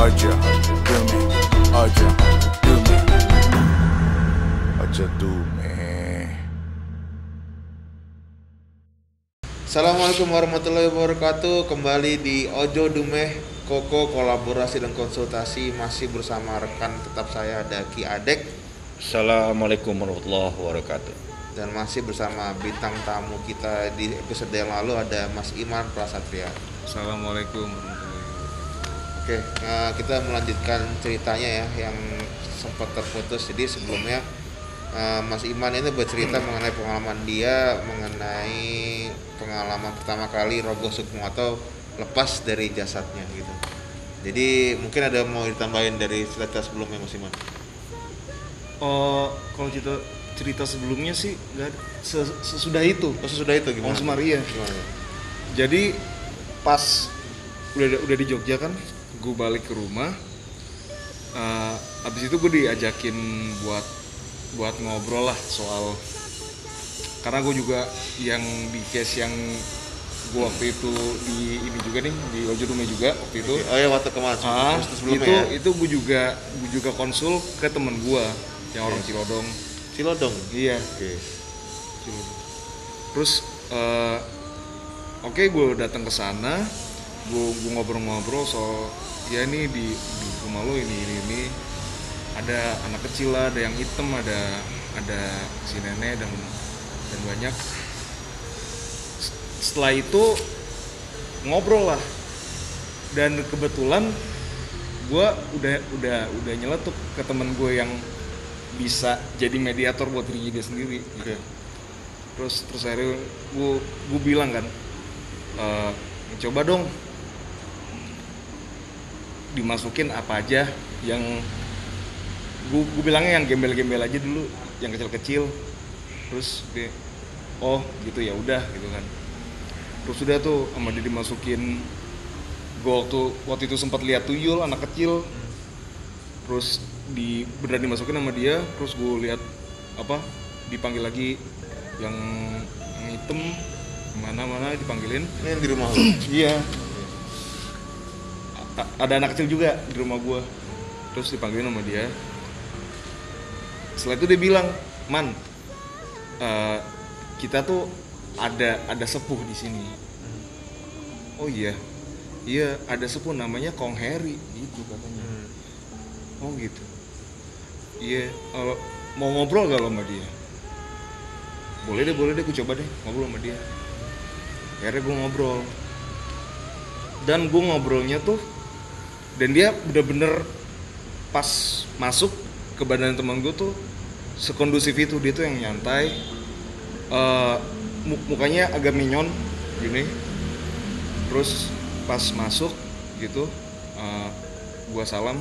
Ojo Dume, Ojo Dume, Ojo Dume. Assalamualaikum warahmatullahi wabarakatuh. Kembali di Ojo Dume Koko, kolaborasi dan konsultasi masih bersama rekan tetap saya ada Ki Adek. Assalamualaikum warahmatullahi wabarakatuh. Dan masih bersama bintang tamu kita di episode yang lalu ada Mas Iman Prasatria. Assalamualaikum warahmatullahi wabarakatuh. Oke, kita melanjutkan ceritanya ya yang sempat terputus. Jadi sebelumnya Mas Iman ini bercerita mengenai pengalaman dia mengenai pengalaman pertama kali roboh sukmo atau lepas dari jasadnya gitu. Jadi mungkin ada mau ditambahin dari cerita sebelumnya Mas Iman? Kalau cerita sebelumnya sih nggak sesudah itu. Sesudah itu gimana? Langsung Maria. Gimana? Jadi pas udah di Jogja kan, gue balik ke rumah. Abis itu gue diajakin buat ngobrol lah soal, karena gue juga yang di case yang gue waktu itu di ini juga nih di Ojo Dume juga waktu itu. Oh ya, waktu kemarin sebelumnya itu gue juga konsul ke temen gue yang orang Cilodong. Cilodong? Iya. Oke. Cilodong. Terus oke, gue datang ke sana, gue ngobrol-ngobrol soal ya ini di rumah lo ini ada anak kecil lah, ada yang hitam, ada si nenek dan banyak. Setelah itu ngobrol lah, dan kebetulan gue udah nyeletuk ke temen gue yang bisa jadi mediator buat diri dia sendiri. Oke. Terus akhirnya gue bilang kan, coba dong dimasukin apa aja yang gue bilangnya yang gembel-gembel aja dulu, yang kecil-kecil. Terus dia, oh gitu ya udah gitu kan. Terus udah tuh sama dia dimasukin. Gue waktu itu sempat lihat tuyul anak kecil. Terus beneran dimasukin sama dia. Terus gue lihat dipanggil lagi yang hitam, mana dipanggilin. Ini yang di rumah lo? Iya. Ada anak kecil juga di rumah gue. Terus dipanggilin sama dia. Setelah itu dia bilang, Man, kita tuh ada sepuh di sini. Oh iya ada sepuh namanya Kong Heri gitu katanya. Oh gitu. Iya, mau ngobrol gak lo sama dia? Boleh deh, gue coba deh ngobrol sama dia. Akhirnya gue ngobrol. Dan gue ngobrolnya tuh, dan dia bener-bener pas masuk ke badan teman gue tuh sekondusif itu. Dia tuh yang nyantai, mukanya agak minyon gini. Terus pas masuk gitu, gue salam,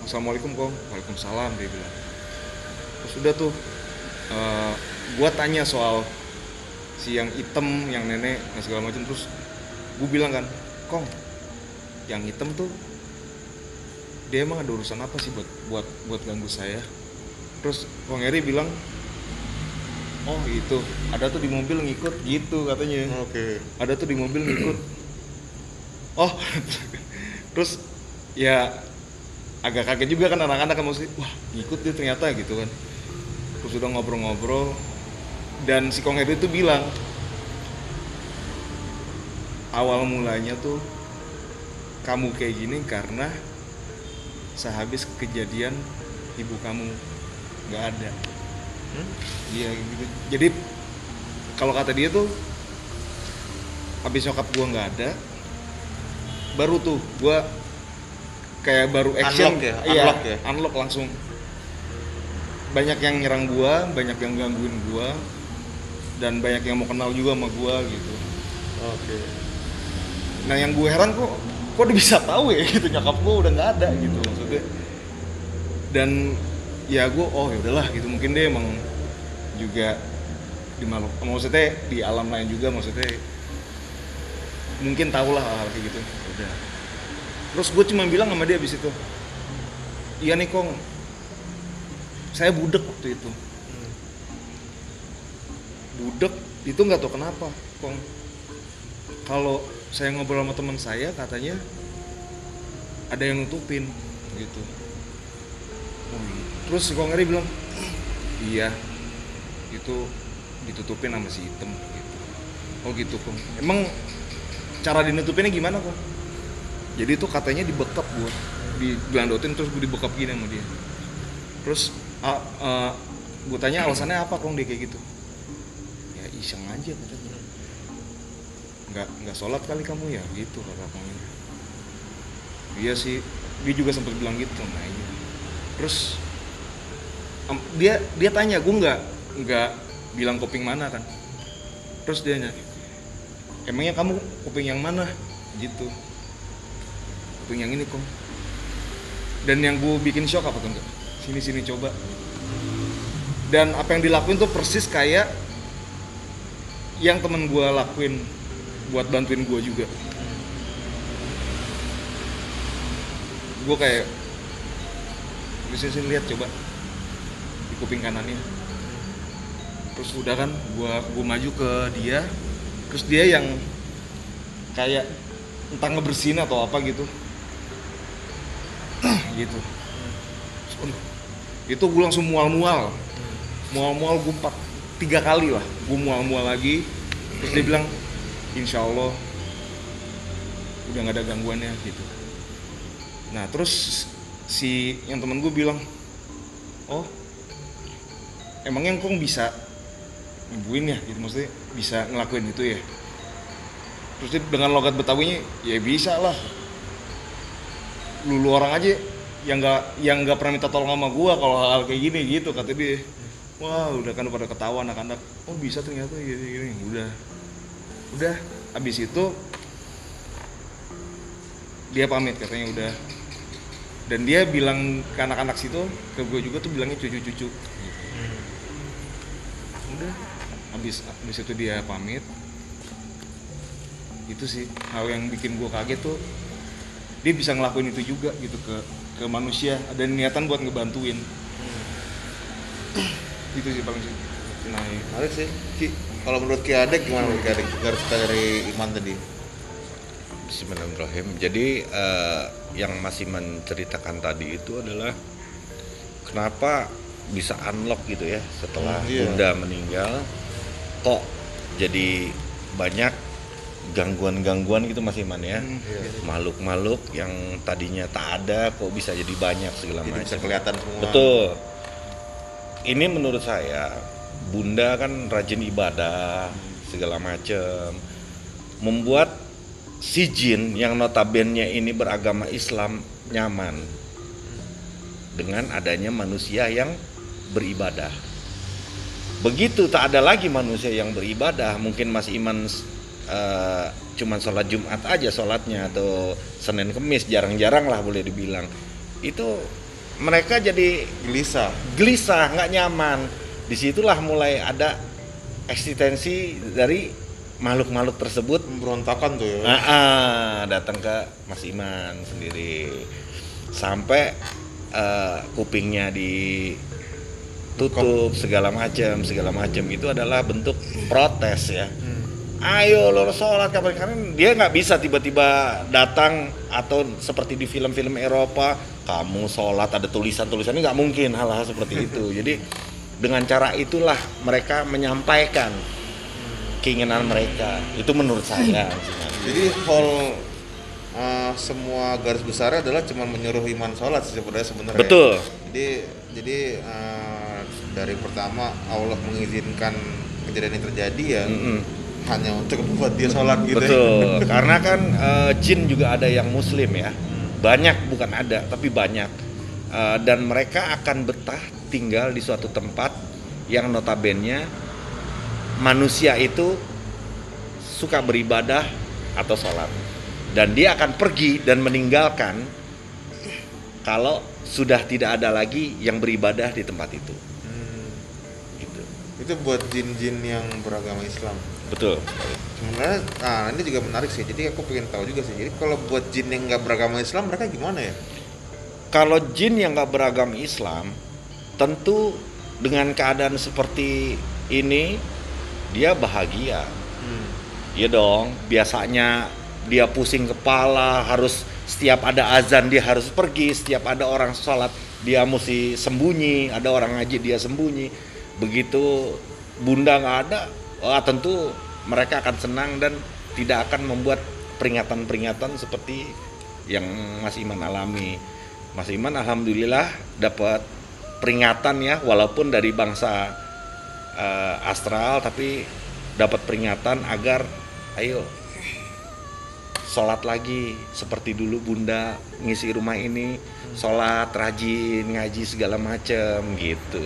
Assalamualaikum Kong. Waalaikumsalam, dia bilang. Terus udah tuh gue tanya soal si yang hitam, yang nenek, dan segala macam. Terus gue bilang kan, Kong, yang hitam tuh dia emang ada urusan apa sih buat ganggu saya? Terus Kong Heri bilang, oh itu ada tuh di mobil ngikut gitu katanya. Oke. Ada tuh di mobil ngikut. Oh terus ya agak kaget juga kan anak-anak kan, maksudnya wah ngikut dia ternyata gitu kan. Terus udah ngobrol-ngobrol, dan si Kong Heri itu bilang awal mulanya tuh kamu kayak gini karena sehabis kejadian ibu kamu nggak ada. Iya gitu. Jadi kalau kata dia tuh habis nyokap gua nggak ada, baru tuh gua kayak baru action. Unlock langsung. Banyak yang nyerang gua, banyak yang gangguin gua, dan banyak yang mau kenal juga sama gua gitu. Oke. Nah yang gue heran kok dia bisa tahu ya gitu nyokap gue udah nggak ada gitu maksudnya. Dan ya gue ya udahlah gitu, mungkin dia emang juga di makhluk, maksudnya di alam lain juga, maksudnya mungkin tahu lah hal kayak gitu. Udah. Terus gue cuma bilang sama dia abis itu, iya nih Kong, saya budek waktu itu. Budek itu nggak tahu kenapa Kong. Kalau saya ngobrol sama teman saya, katanya ada yang nutupin gitu. Terus si Kong Eri bilang, iya itu ditutupin sama si Hitam gitu. Oh gitu Kong. Emang cara dinutupinnya gimana Kong? Jadi itu katanya dibekap gue, digelandotin terus gue dibekap gini sama dia. Terus gue tanya alasannya apa Kong dia kayak gitu? Ya iseng aja katanya. Nggak sholat kali kamu ya gitu kata Kong ini. Iya sih, dia juga sempat bilang gitu. Nah iya. Terus dia tanya, gue nggak bilang kuping mana kan. Terus dia nanya, emangnya kamu kuping yang mana gitu? Kuping yang ini Kong. Dan yang gue bikin shock apa tuh? Sini coba. Dan apa yang dilakuin tuh persis kayak yang temen gue lakuin buat bantuin gue juga. Gue kayak di sini lihat coba di kuping kanannya. Terus udah kan gue maju ke dia, terus dia yang kayak entah ngebersihin atau apa gitu. Gitu. Itu gue langsung mual-mual gue 3 kali lah gue mual lagi. Terus dia bilang insya Allah udah nggak ada gangguannya gitu. Nah terus si yang temen gue bilang, oh emangnya engkong bisa nyembuhin ya gitu, maksudnya bisa ngelakuin itu ya. Terus dia dengan logat Betawinya, ya bisa lah, lu orang aja yang nggak pernah minta tolong sama gua kalau hal kayak gini gitu, kata dia. Wah udah kan pada ketawa anak-anak, oh bisa ternyata gini. Udah abis itu dia pamit katanya udah, dan dia bilang ke anak-anak situ, ke gue juga tuh bilangnya cucu-cucu. Udah abis itu dia pamit. Itu sih hal yang bikin gue kaget tuh, dia bisa ngelakuin itu juga gitu ke manusia, ada niatan buat ngebantuin. Itu sih paling sih. Nah, menarik sih. Ki, kalau menurut Ki Adek gimana menurut Ki Adek? Garis dari Iman tadi. Bismillahirrahmanirrahim. Jadi yang Mas Iman ceritakan tadi itu adalah kenapa bisa unlock gitu ya setelah Bunda meninggal, kok jadi banyak gangguan-gangguan gitu Mas Iman ya. Makhluk-makhluk yang tadinya tak ada kok bisa jadi banyak segala macam. Bisa kelihatan semua. Betul. Ini menurut saya Bunda kan rajin ibadah segala macam, membuat si jin yang notabene ini beragama Islam nyaman dengan adanya manusia yang beribadah. Begitu tak ada lagi manusia yang beribadah, mungkin Mas Iman cuman sholat Jumat aja sholatnya, atau Senin Kemis jarang-jarang lah boleh dibilang, itu mereka jadi gelisah, nggak nyaman. Disitulah mulai ada eksistensi dari makhluk-makhluk tersebut, pemberontakan tuh ya. Datang ke Mas Iman sendiri, sampai kupingnya ditutup segala macam itu adalah bentuk protes ya. Ayo lo sholat kapan, karena dia nggak bisa tiba-tiba datang atau seperti di film-film Eropa kamu sholat ada tulisan-tulisannya, nggak mungkin hal-hal seperti itu. Jadi dengan cara itulah mereka menyampaikan keinginan mereka, itu menurut saya. Jadi semua garis besarnya adalah cuma menyuruh Iman sholat sebenarnya. Betul. Jadi dari pertama Allah mengizinkan kejadian ini terjadi ya. Hanya untuk membuat dia sholat gitu. Betul. Karena kan jin juga ada yang muslim ya. Banyak, bukan ada, tapi banyak. Dan mereka akan betah tinggal di suatu tempat yang notabene manusia itu suka beribadah atau sholat. Dan dia akan pergi dan meninggalkan kalau sudah tidak ada lagi yang beribadah di tempat itu. Gitu. Itu buat jin-jin yang beragama Islam. Betul. Sebenarnya, ini juga menarik sih. Jadi aku pengen tahu juga sih. Jadi kalau buat jin yang nggak beragama Islam, mereka gimana ya? Kalau jin yang nggak beragama Islam, tentu dengan keadaan seperti ini dia bahagia. Iya dong. Biasanya dia pusing kepala, harus setiap ada azan dia harus pergi, setiap ada orang sholat dia mesti sembunyi, ada orang ngaji dia sembunyi. Begitu Bunda nggak ada, tentu mereka akan senang dan tidak akan membuat peringatan-peringatan seperti yang Mas Iman alami. Mas Iman alhamdulillah dapat peringatan ya, walaupun dari bangsa astral, tapi dapat peringatan agar ayo sholat lagi seperti dulu Bunda ngisi rumah ini, sholat rajin, ngaji segala macam gitu.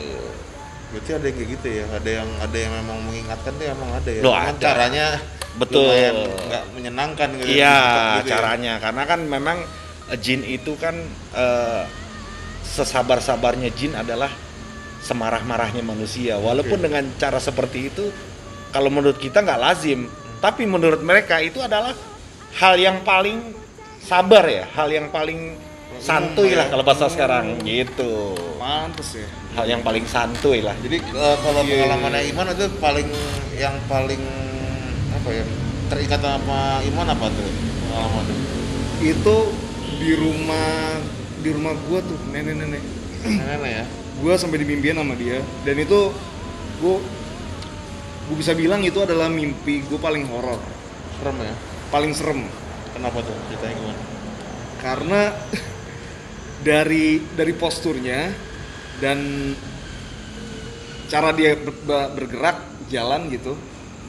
Berarti ada yang kayak gitu ya, ada yang memang mengingatkan tuh emang ada ya. Loh, Cuman ada. caranya Betul. lumayan nggak menyenangkan gitu. Iya, gitu ya. caranya karena kan memang jin itu kan sesabar-sabarnya jin adalah semarah-marahnya manusia. Walaupun dengan cara seperti itu, kalau menurut kita nggak lazim, tapi menurut mereka itu adalah hal yang paling sabar ya, hal yang paling santuy lah kalau bahasa sekarang gitu. Pantes ya. Hal yang paling santuy lah. Jadi kalau pengalamannya Iman itu yang paling apa ya, terikat sama Iman apa tuh pengalamannya? Itu di rumah gua tuh nenek-nenek. Nenek ya. Gua sampai dimimpiin sama dia, dan itu gua bisa bilang itu adalah mimpi gua paling horor, Serem ya. paling serem. Kenapa tuh? Ceritanya gimana? Karena dari posturnya dan cara dia bergerak jalan gitu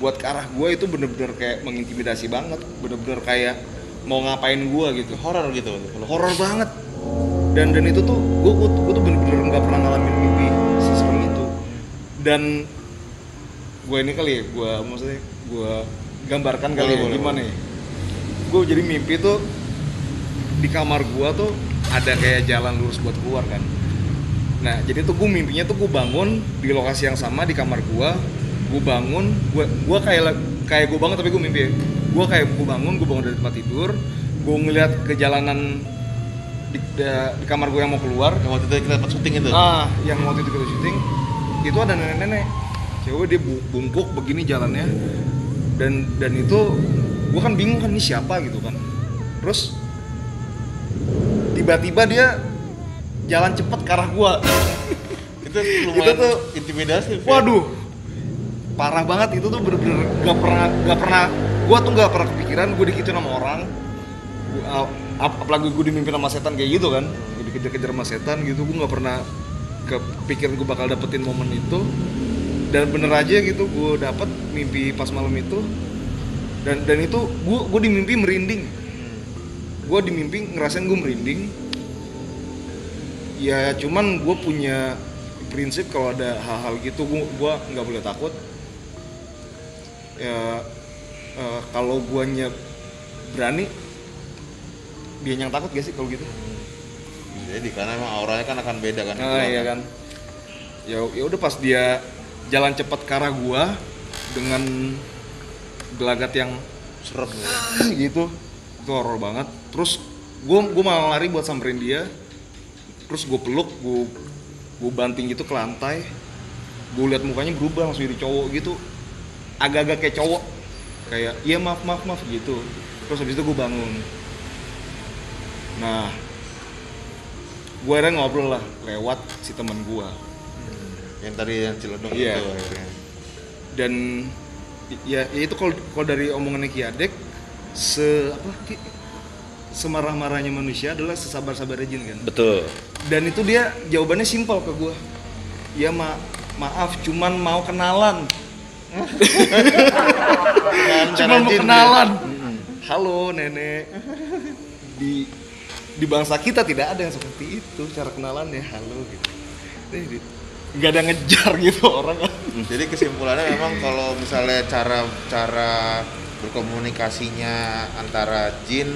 buat ke arah gue itu bener-bener kayak mengintimidasi banget, bener-bener kayak mau ngapain gue gitu. Horor gitu. Horor banget. Dan itu tuh gue tuh bener-bener nggak pernah ngalamin mimpi seserem itu. Dan gue ini kali ya, gue gambarkan kali ya gimana ya. Gue jadi mimpi tuh di kamar gue tuh ada kayak jalan lurus buat keluar kan. Nah jadi tuh gue mimpinya tuh gue bangun di lokasi yang sama di kamar gue bangun, gue kayak gue bangun tapi gue mimpi. Gue bangun dari tempat tidur, gue ngeliat ke jalanan di kamar gue yang mau keluar. Yang waktu itu kita dapat syuting itu. Yang waktu itu kita syuting itu ada nenek-nenek, cewek dia bungkuk begini jalannya, dan itu gue kan bingung kan ini siapa gitu kan. Terus tiba-tiba dia jalan cepet ke arah gue. Itu lumayan Itu tuh intimidasi. waduh, parah banget. Itu tuh bener-bener gak pernah gue tuh gak pernah kepikiran gue digituin sama orang. Apalagi gue dimimpin sama setan kayak gitu kan, gue dikejar-kejar sama setan gitu. Gue gak pernah kepikiran gue bakal dapetin momen itu, dan bener aja gitu gue dapet mimpi pas malam itu. Dan itu gue di mimpi merinding. Gue di mimpi ngerasain gue merinding. Ya cuman gue punya prinsip kalau ada hal-hal gitu gue nggak boleh takut. Ya kalau guanya berani, dia yang takut gak sih kalau gitu? Jadi karena emang auranya kan akan beda kan. Iya kan. Ya udah pas dia jalan cepat ke arah gua dengan gelagat yang Serem ya. gitu, itu horor banget. Terus gua malah lari buat samperin dia. Terus gue peluk, gue banting gitu ke lantai. Gue lihat mukanya berubah langsung jadi cowok gitu, agak-agak kayak cowok, kayak iya maaf gitu. Terus habis itu gue bangun. Nah, gue akhirnya ngobrol lah lewat si teman gue. Yang tadi yang Ciledug Iya. itu akhirnya. Dan ya itu kalau dari omongannya Ki Adek, semarah-marahnya manusia adalah sesabar-sabarnya jin kan. Betul. Dan itu dia jawabannya simpel ke gue. Ya maaf, cuman mau kenalan. Cuman mau kenalan. Halo nenek. Di bangsa kita tidak ada yang seperti itu cara kenalannya, halo gitu. Nggak ada ngejar gitu orang. Jadi kesimpulannya memang kalau misalnya cara berkomunikasinya antara jin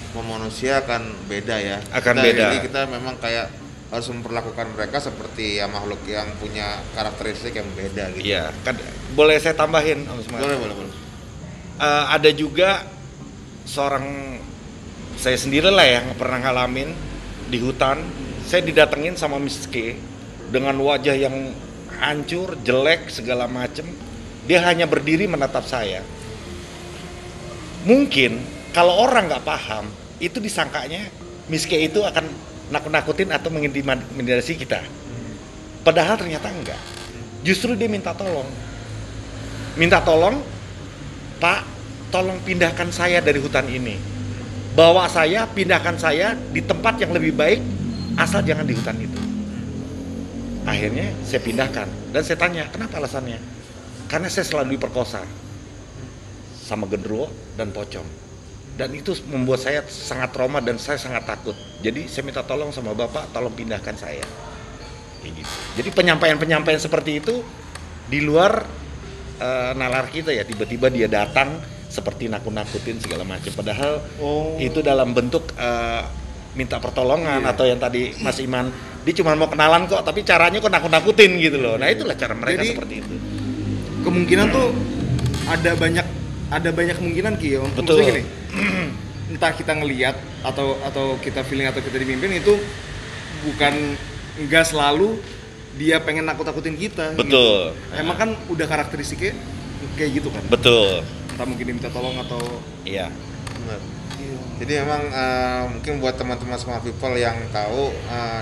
sama manusia akan beda ya. Akan Kita- beda. Jadi kita memang kayak harus memperlakukan mereka seperti ya makhluk yang punya karakteristik yang beda gitu. Iya, kan boleh saya tambahin Om Ismail? Boleh. Ada juga seorang, saya sendiri lah yang pernah ngalamin di hutan. Saya didatengin sama Miss K dengan wajah yang hancur, jelek, segala macem. Dia hanya berdiri menatap saya. Mungkin kalau orang nggak paham, itu disangkanya Miske itu akan nakut-nakutin atau mengintimidasi kita. Padahal ternyata enggak. Justru dia minta tolong. Pak, tolong pindahkan saya dari hutan ini. Bawa saya, pindahkan saya di tempat yang lebih baik, asal jangan di hutan itu. Akhirnya saya pindahkan dan saya tanya, kenapa alasannya? Karena saya selalu diperkosa sama genderuwo dan pocong. Dan itu membuat saya sangat trauma dan saya sangat takut. Jadi saya minta tolong sama Bapak, tolong pindahkan saya. Kayak gitu. Jadi penyampaian-penyampaian seperti itu di luar nalar kita ya, tiba-tiba dia datang seperti nakut-nakutin segala macam. Padahal itu dalam bentuk minta pertolongan atau yang tadi Mas Iman, dia cuma mau kenalan kok, tapi caranya kok nakut-nakutin gitu loh. Nah itulah cara mereka. Jadi, seperti itu. Kemungkinan tuh ada banyak kemungkinan Ki ya. Betul. Gini, entah kita ngelihat atau kita feeling atau kita dimimpin itu nggak selalu dia pengen nakut-nakutin kita. Betul. Gitu. Emang kan udah karakteristiknya kayak gitu kan. Betul. Entah mungkin diminta tolong atau iya. Benar. Jadi memang mungkin buat teman-teman smart people yang tahu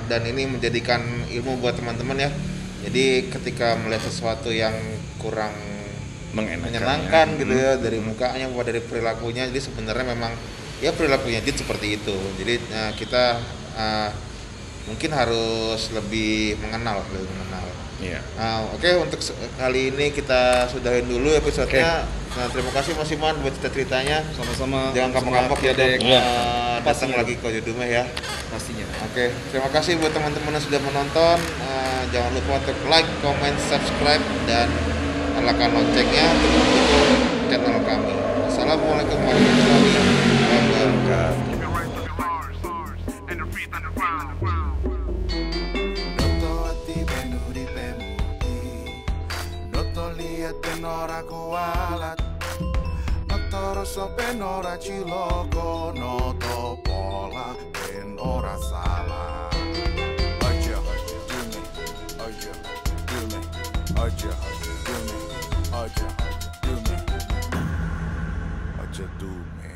dan ini menjadikan ilmu buat teman-teman ya. Jadi ketika melihat sesuatu yang kurang menyenangkan gitu ya, dari mukanya maupun dari perilakunya, jadi sebenarnya memang ya perilakunya dia seperti itu. Jadi kita mungkin harus lebih mengenal. Iya. Oke, untuk kali ini kita sudahin dulu episode-nya. Nah, terima kasih Mas Iman buat cerita-ceritanya. Sama-sama. Jangan kapok-kapok ya dek. Datang lagi ke Judumeh ya. Pastinya. Oke, terima kasih buat teman-teman yang sudah menonton. Jangan lupa untuk like, comment, subscribe, dan nyalakan loncengnya untuk mendukung channel kami. Assalamualaikum warahmatullahi wabarakatuh. Ora kualat Noto rosso ben ora ciloko Noto pola ben ora salah Aja do me Aja do me Aja do me Aja do me Aja do me